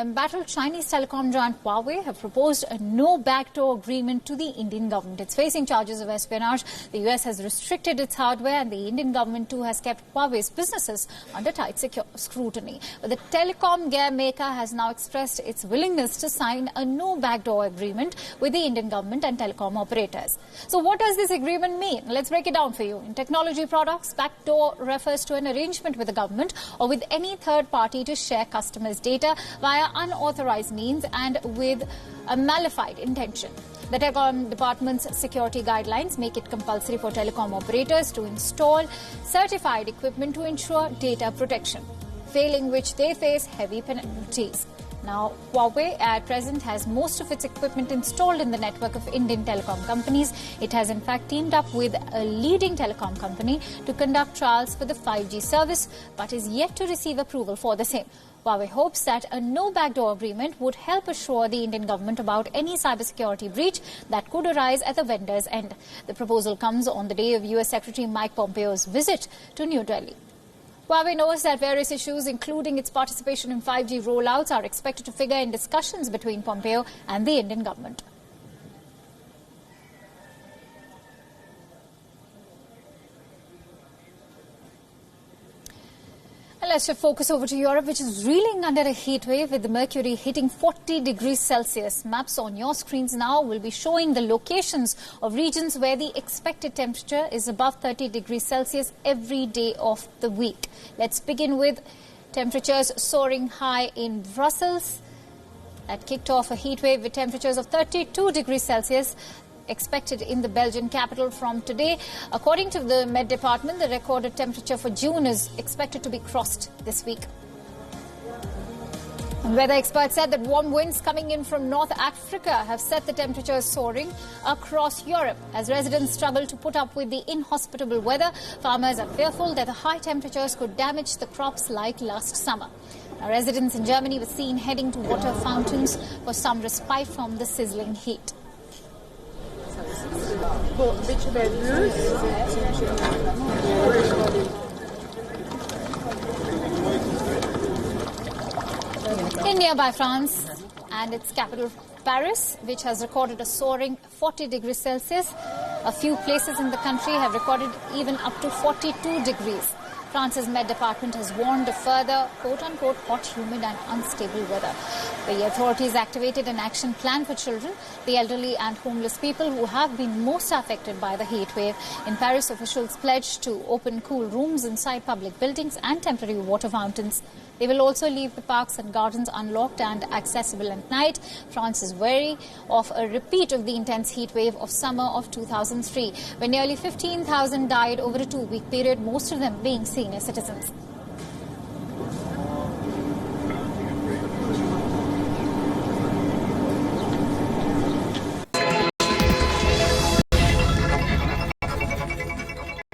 Embattled Chinese telecom giant Huawei have proposed a no backdoor agreement to the Indian government. It's facing charges of espionage. The US has restricted its hardware, and the Indian government too has kept Huawei's businesses under tight scrutiny. But the telecom gear maker has now expressed its willingness to sign a no backdoor agreement with the Indian government and telecom operators. So what does this agreement mean? Let's break it down for you. In technology products, backdoor refers to an arrangement with the government or with any third party to share customers' data via unauthorized means and with a malified intention. The Telecom Department's security guidelines make it compulsory for telecom operators to install certified equipment to ensure data protection, failing which they face heavy penalties. Now, Huawei at present has most of its equipment installed in the network of Indian telecom companies. It has in fact teamed up with a leading telecom company to conduct trials for the 5G service, but is yet to receive approval for the same. Huawei hopes that a no backdoor agreement would help assure the Indian government about any cybersecurity breach that could arise at the vendor's end. The proposal comes on the day of US Secretary Mike Pompeo's visit to New Delhi. Huawei knows that various issues, including its participation in 5G rollouts, are expected to figure in discussions between Pompeo and the Indian government. Let's shift focus over to Europe, which is reeling under a heat wave with the mercury hitting 40 degrees Celsius. Maps on your screens now will be showing the locations of regions where the expected temperature is above 30 degrees Celsius every day of the week. Let's begin with temperatures soaring high in Brussels. That kicked off a heat wave with temperatures of 32 degrees Celsius. Expected in the Belgian capital from today. According to the Met Department, the recorded temperature for June is expected to be crossed this week. And weather experts said that warm winds coming in from North Africa have set the temperatures soaring across Europe. As residents struggle to put up with the inhospitable weather, farmers are fearful that the high temperatures could damage the crops like last summer. Now, residents in Germany were seen heading to water fountains for some respite from the sizzling heat. In nearby France and its capital Paris, which has recorded a soaring 40 degrees Celsius. A few places in the country have recorded even up to 42 degrees. France's Met Department has warned of further, quote-unquote, hot, humid and unstable weather. The authorities activated an action plan for children, the elderly and homeless people who have been most affected by the heat wave. In Paris, officials pledged to open cool rooms inside public buildings and temporary water fountains. They will also leave the parks and gardens unlocked and accessible at night. France is wary of a repeat of the intense heat wave of summer of 2003, when nearly 15,000 died over a 2-week period, most of them being senior citizens.